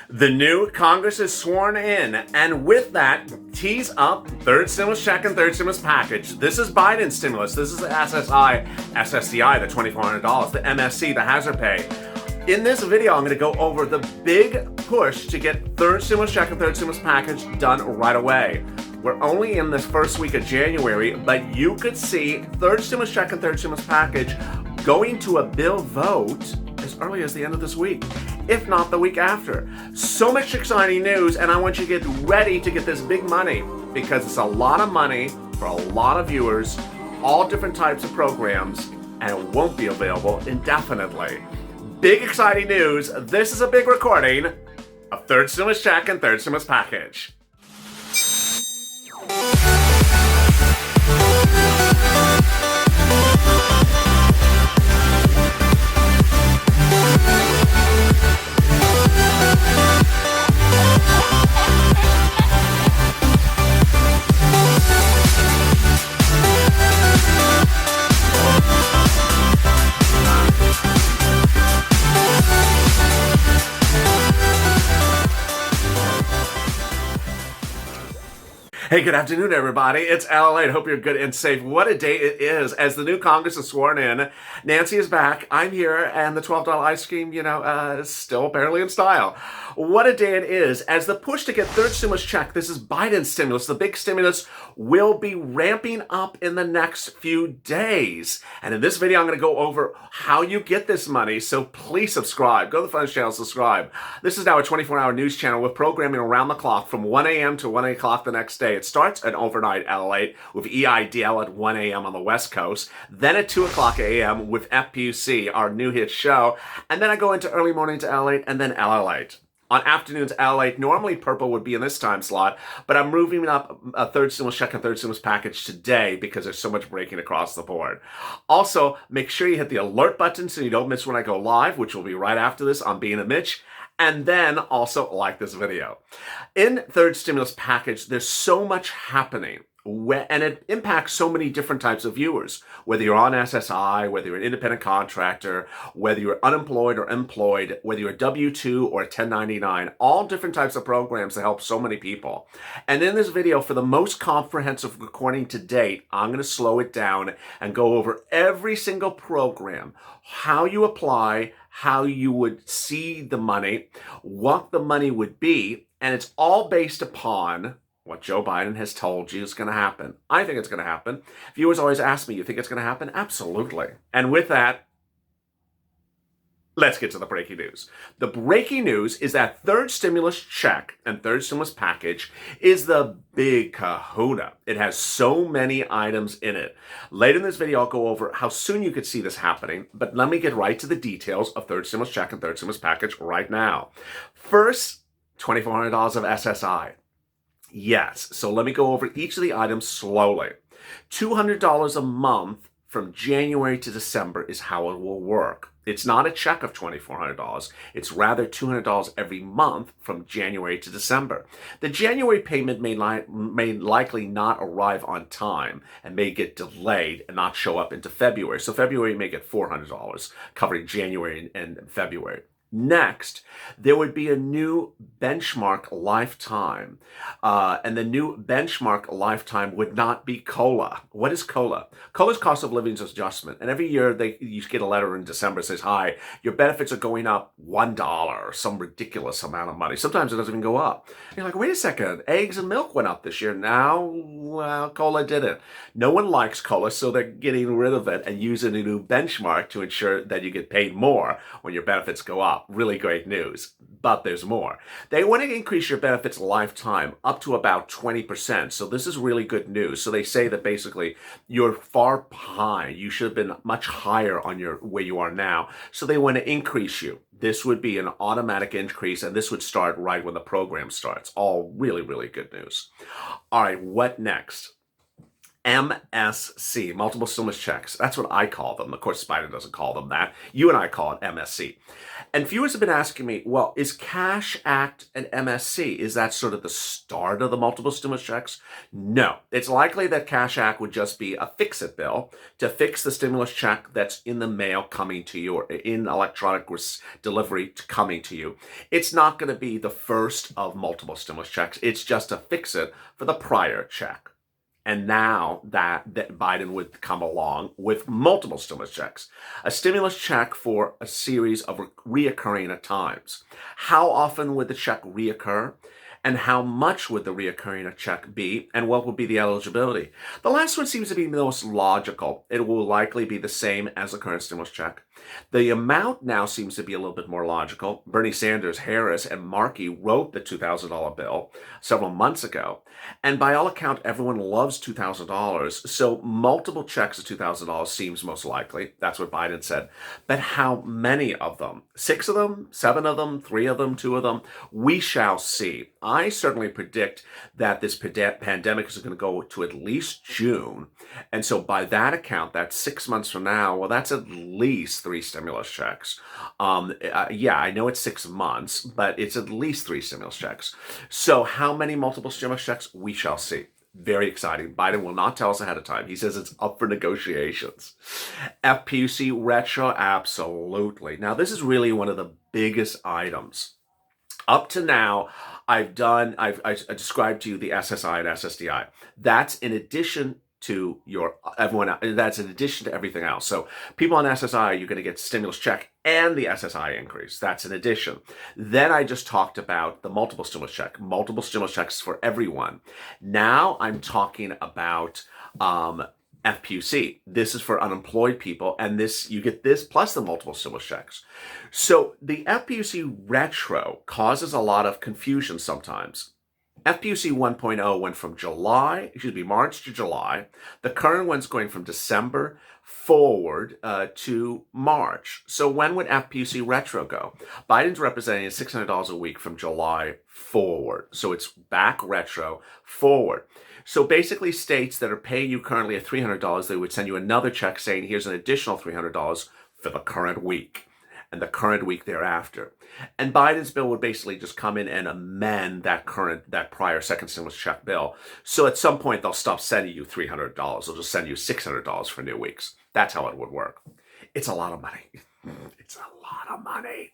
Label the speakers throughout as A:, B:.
A: The new Congress is sworn in, and with that, tease up third stimulus check and third stimulus package. This is Biden's stimulus. This is the SSI, the $2,400, the MSC, the hazard pay. In this video, I'm going to go over the big push to get third stimulus check and third stimulus package done right away. We're only in this first week of January, but you could see third stimulus check and third stimulus package going to a bill vote as early as the end of this week, if not the week after. So much exciting news, and I want you to get ready to get this big money because it's a lot of money for a lot of viewers, all different types of programs, and it won't be available indefinitely. Big exciting news. This is a big recording of third stimulus check and third stimulus package. Hey, good afternoon, everybody. It's LALATE. Hope you're good and safe. What a day it is as the new Congress is sworn in. Nancy is back. I'm here, and the $12 ice cream, is still barely in style. What a day it is as the push to get third stimulus check. This is Biden's stimulus. The big stimulus will be ramping up in the next few days. And in this video, I'm going to go over how you get this money. So please subscribe. Go to the Funds channel, subscribe. This is now a 24-hour news channel with programming around the clock from 1 a.m. to 1 o'clock the next day. It starts at overnight LALATE with EIDL at 1 a.m. on the West Coast, then at 2 o'clock a.m. with FPUC, our new hit show, and then I go into early morning to LALATE and then LALATE. On afternoons, LALATE, normally purple would be in this time slot, but I'm moving up a third stimulus check and third stimulus package today because there's so much breaking across the board. Also, make sure you hit the alert button so you don't miss when I go live, which will be right after this on Being a Mitch. And then also like this video. In third stimulus package, there's so much happening. And it impacts so many different types of viewers, whether you're on SSI, whether you're an independent contractor, whether you're unemployed or employed, whether you're a W-2 or a 1099, all different types of programs that help so many people. And in this video, for the most comprehensive recording to date, I'm going to slow it down and go over every single program, how you apply, how you would see the money, what the money would be, and it's all based upon what Joe Biden has told you is going to happen. I think it's going to happen. Viewers always ask me, you think it's going to happen? Absolutely. And with that, let's get to the breaking news. The breaking news is that third stimulus check and third stimulus package is the big kahuna. It has so many items in it. Later in this video, I'll go over how soon you could see this happening, but let me get right to the details of third stimulus check and third stimulus package right now. First, $2,400 of SSI. Yes, so let me go over each of the items slowly. $200 a month from January to December is how it will work. It's not a check of $2,400. It's rather $200 every month from January to December. The January payment may likely not arrive on time and may get delayed and not show up into February. So February may get $400 covering January and February. Next, there would be a new benchmark lifetime, and the new benchmark lifetime would not be COLA. What is COLA? COLA is cost of living adjustment, and every year you get a letter in December that says, hi, your benefits are going up $1, some ridiculous amount of money. Sometimes it doesn't even go up. And you're like, wait a second, eggs and milk went up this year. Now, well, COLA didn't. No one likes COLA, so they're getting rid of it and using a new benchmark to ensure that you get paid more when your benefits go up. Really great news, but there's more. They want to increase your benefits lifetime up to about 20%. So this is really good news. So they say that basically you're far behind. You should have been much higher on where you are now. So they want to increase you. This would be an automatic increase, and this would start right when the program starts. All really, really good news. All right, what next? MSC, multiple stimulus checks. That's what I call them. Of course, Biden doesn't call them that. You and I call it MSC. And viewers have been asking me, well, is Cash Act an MSC? Is that sort of the start of the multiple stimulus checks? No. It's likely that Cash Act would just be a fix-it bill to fix the stimulus check that's in the mail coming to you or in electronic delivery coming to you. It's not going to be the first of multiple stimulus checks. It's just a fix-it for the prior check. And now that Biden would come along with multiple stimulus checks, a stimulus check for a series of reoccurring at times. How often would the check reoccur? And how much would the reoccurring check be? And what would be the eligibility? The last one seems to be the most logical. It will likely be the same as the current stimulus check. The amount now seems to be a little bit more logical. Bernie Sanders, Harris, and Markey wrote the $2,000 bill several months ago. And by all account, everyone loves $2,000. So multiple checks of $2,000 seems most likely. That's what Biden said. But how many of them? 6 of them? 7 of them? 3 of them? 2 of them? We shall see. I certainly predict that this pandemic is going to go to at least June. And so by that account, that's 6 months from now. Well, that's at least 3 stimulus checks. Yeah, I know it's 6 months, but it's at least 3 stimulus checks. So how many multiple stimulus checks? We shall see. Very exciting. Biden will not tell us ahead of time. He says it's up for negotiations. FPUC retro, absolutely. Now, this is really one of the biggest items. Up to now, I described to you the SSI and SSDI. That's in addition to that's in addition to everything else. So people on SSI, you're going to get stimulus check and the SSI increase. That's an addition. Then I just talked about the multiple stimulus check, multiple stimulus checks for everyone. Now I'm talking about FPUC. This is for unemployed people, and you get this plus the multiple stimulus checks. So the FPUC retro causes a lot of confusion sometimes. FPUC 1.0 went from March to July. The current one's going from December forward to March. So when would FPUC retro go? Biden's representing $600 a week from July forward. So it's back retro forward. So basically states that are paying you currently at $300, they would send you another check saying here's an additional $300 for the current week and the current week thereafter. And Biden's bill would basically just come in and amend that prior second stimulus check bill. So at some point they'll stop sending you $300. They'll just send you $600 for new weeks. That's how it would work. It's a lot of money. It's a lot of money.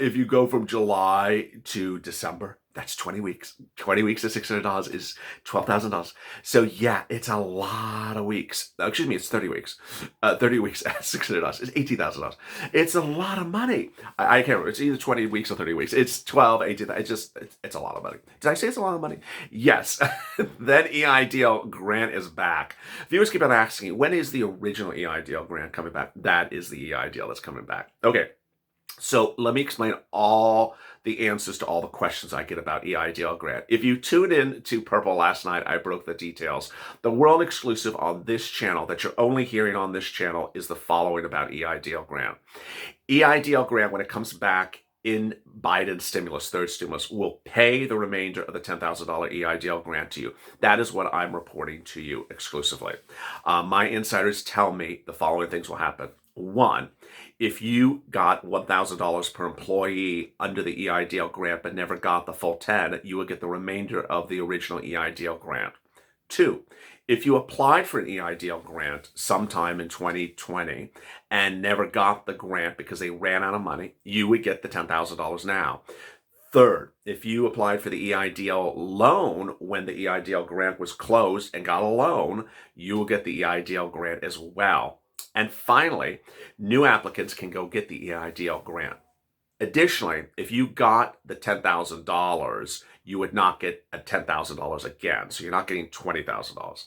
A: If you go from July to December, that's 20 weeks. 20 weeks at $600 is $12,000. So yeah, it's a lot of weeks. Excuse me, it's 30 weeks. 30 weeks at $600 is $18,000. It's a lot of money. I can't remember. It's either 20 weeks or 30 weeks. It's 12, 18. It's a lot of money. Did I say it's a lot of money? Yes. Then EIDL grant is back. Viewers keep on asking, when is the original EIDL grant coming back? That is the EIDL that's coming back. Okay. So let me explain all the answers to all the questions I get about EIDL grant. If you tuned in to Purple last night, I broke the details. The world exclusive on this channel that you're only hearing on this channel is the following about EIDL grant. EIDL grant, when it comes back in Biden's stimulus, third stimulus, will pay the remainder of the $10,000 EIDL grant to you. That is what I'm reporting to you exclusively. My insiders tell me the following things will happen. 1, if you got $1,000 per employee under the EIDL grant but never got the full 10, you would get the remainder of the original EIDL grant. 2, if you applied for an EIDL grant sometime in 2020 and never got the grant because they ran out of money, you would get the $10,000 now. 3rd, if you applied for the EIDL loan when the EIDL grant was closed and got a loan, you will get the EIDL grant as well. And finally, new applicants can go get the EIDL grant. Additionally, if you got the $10,000, you would not get a $10,000 again. So you're not getting $20,000.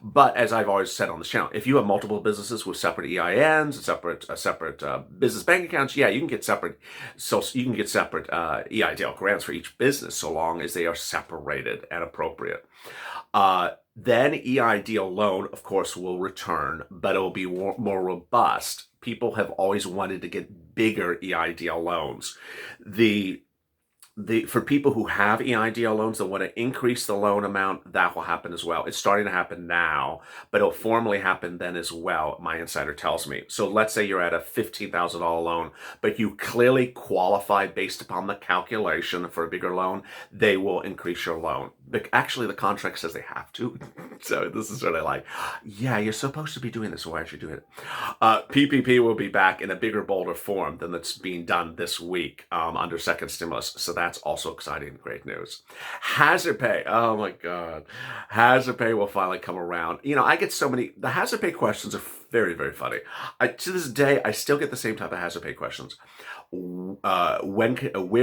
A: But as I've always said on this channel, if you have multiple businesses with separate EINs, separate business bank accounts, yeah, you can get separate. So you can get separate EIDL grants for each business, so long as they are separated and appropriate. Then EIDL loan, of course, will return, but it will be more robust. People have always wanted to get bigger EIDL loans. The For people who have EIDL loans that want to increase the loan amount, that will happen as well. It's starting to happen now, but it'll formally happen then as well, my insider tells me. So let's say you're at a $15,000 loan, but you clearly qualify based upon the calculation for a bigger loan, they will increase your loan. But actually, the contract says they have to. So this is sort of like, yeah, you're supposed to be doing this, so why aren't you doing it? PPP will be back in a bigger, bolder form than that's being done this week under second stimulus. So that's also exciting and great news. Hazard pay. Oh my God. Hazard pay will finally come around. You know, I get so many, the hazard pay questions are very, very funny. To this day, I still get the same type of hazard pay questions. Where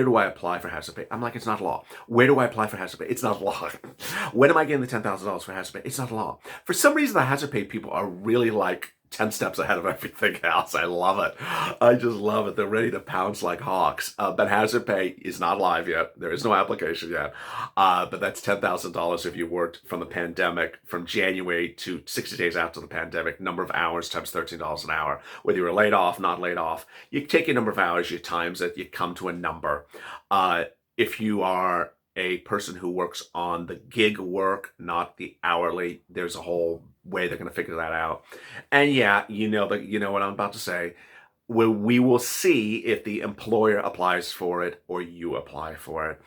A: do I apply for hazard pay? I'm like, it's not law. Where do I apply for hazard pay? It's not law. When am I getting the $10,000 for hazard pay? It's not law. For some reason, the hazard pay people are really like 10 steps ahead of everything else. I love it. I just love it. They're ready to pounce like hawks. But hazard pay is not live yet. There is no application yet. But that's $10,000 if you worked from the pandemic from January to 60 days after the pandemic, number of hours times $13 an hour. Whether you were laid off, not laid off, you take your number of hours, you times it, you come to a number. If you are a person who works on the gig work, not the hourly, there's a whole way they're going to figure that out. And yeah, you know what I'm about to say, where we will see if the employer applies for it or you apply for it.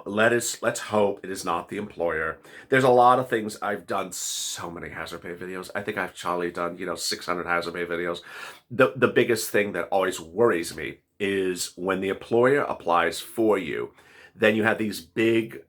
A: Let's hope it is not the employer. There's a lot of things. I've done so many hazard pay videos. I think I've probably done 600 hazard pay videos. The biggest thing that always worries me is when the employer applies for you, then you have these big,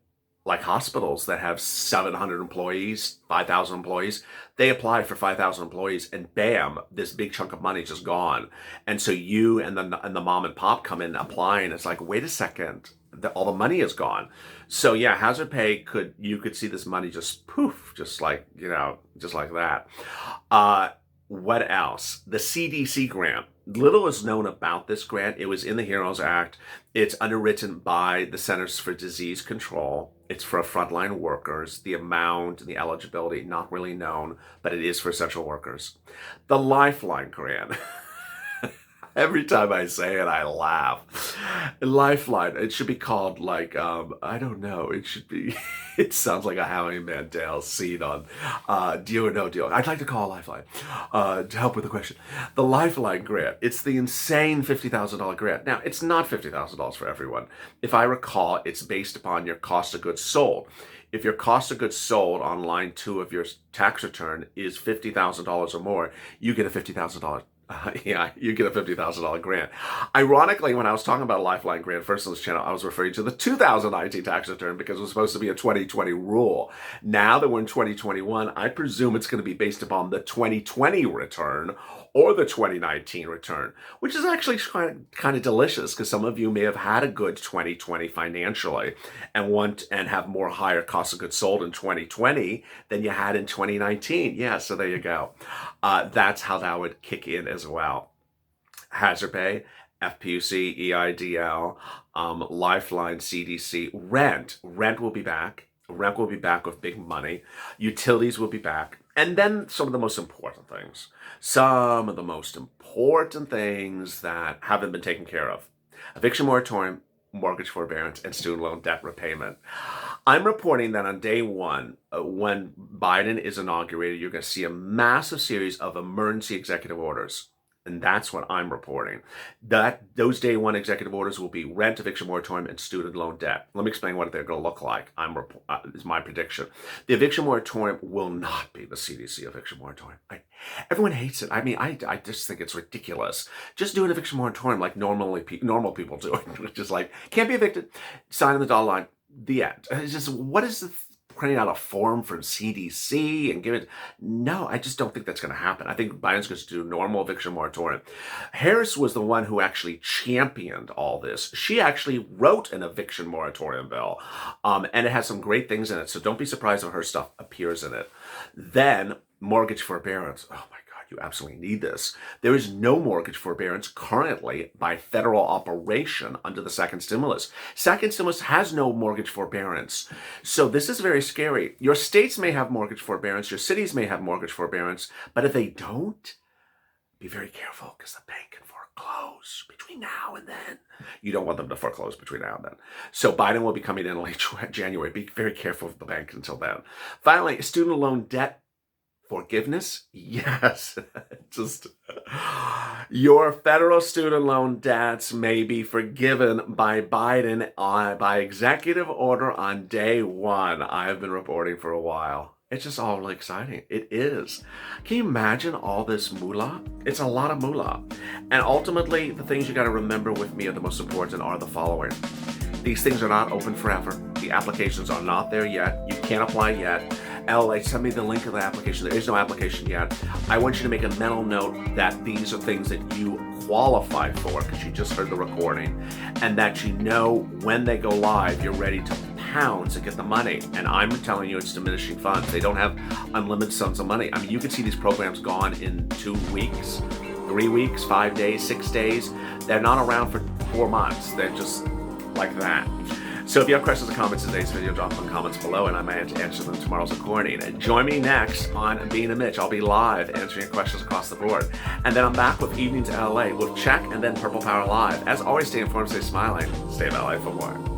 A: like hospitals that have 700 employees, 5,000 employees. They apply for 5,000 employees, and bam, this big chunk of money is just gone. And so you and the mom and pop come in applying. It's like, wait a second, all the money is gone. So yeah, hazard pay you could see this money just poof, just like that. What else? The CDC grant. Little is known about this grant. It was in the HEROES Act. It's underwritten by the Centers for Disease Control. It's for frontline workers. The amount and the eligibility, not really known, but it is for essential workers. The Lifeline grant. Every time I say it, I laugh. Lifeline, it should be called like, I don't know, it sounds like a Howie Mandel scene on Deal or No Deal. I'd like to call Lifeline to help with the question. The Lifeline grant, it's the insane $50,000 grant. Now, it's not $50,000 for everyone. If I recall, it's based upon your cost of goods sold. If your cost of goods sold on line 2 of your tax return is $50,000 or more, you get a $50,000 you get a $50,000 grant. Ironically, when I was talking about a Lifeline grant first on this channel, I was referring to the 2019 tax return because it was supposed to be a 2020 rule. Now that we're in 2021, I presume it's going to be based upon the 2020 return or the 2019 return, which is actually kind of delicious because some of you may have had a good 2020 financially and have more higher cost of goods sold in 2020 than you had in 2019. Yeah, so there you go. That's how that would kick in as well. Hazard pay, FPUC, EIDL, Lifeline, CDC, rent. Rent will be back. Rent will be back with big money. Utilities will be back. And then some of the most important things. Some of the most important things that haven't been taken care of. Eviction moratorium, mortgage forbearance, and student loan debt repayment. I'm reporting that on day one, when Biden is inaugurated, you're going to see a massive series of emergency executive orders. And that's what I'm reporting. Those day one executive orders will be rent, eviction moratorium, and student loan debt. Let me explain what they're going to look like. Is my prediction. The eviction moratorium will not be the CDC eviction moratorium. Everyone hates it. I mean, I just think it's ridiculous. Just do an eviction moratorium like normal people do it. Just like, can't be evicted, sign on the dotted line, the end. It's just, what is the printing out a form from CDC and give it? No, I just don't think that's going to happen. I think Biden's going to do normal eviction moratorium. Harris was the one who actually championed all this. She actually wrote an eviction moratorium bill, and it has some great things in it. So don't be surprised if her stuff appears in it. Then mortgage forbearance. Oh my God, you absolutely need this. There is no mortgage forbearance currently by federal operation under the second stimulus. Second stimulus has no mortgage forbearance. So this is very scary. Your states may have mortgage forbearance, your cities may have mortgage forbearance, but if they don't, be very careful because the bank can foreclose. foreclose between now and then. You don't want them to foreclose between now and then. So Biden will be coming in late January. Be very careful with the bank until then. Finally, student loan debt forgiveness? Yes. Just your federal student loan debts may be forgiven by Biden by executive order on day one. I've been reporting for a while. It's just all really exciting. It is. Can you imagine all this moolah? It's a lot of moolah. And ultimately, the things you got to remember with me are the most important are the following. These things are not open forever. The applications are not there yet. You can't apply yet. LALATE, send me the link of the application. There is no application yet. I want you to make a mental note that these are things that you qualify for because you just heard the recording, and that you know when they go live, you're ready to pounce and get the money. And I'm telling you, it's diminishing funds. They don't have unlimited sums of money. I mean, you can see these programs gone in 2 weeks, 3 weeks, 5 days, 6 days. They're not around for 4 months. They're just like that. So if you have questions or comments in today's video, drop them in the comments below, and I might answer them tomorrow's recording. And join me next on Being a Mitch. I'll be live answering your questions across the board. And then I'm back with Evenings LA with Check and then Purple Power Live. As always, stay informed, stay smiling, stay in LA for more.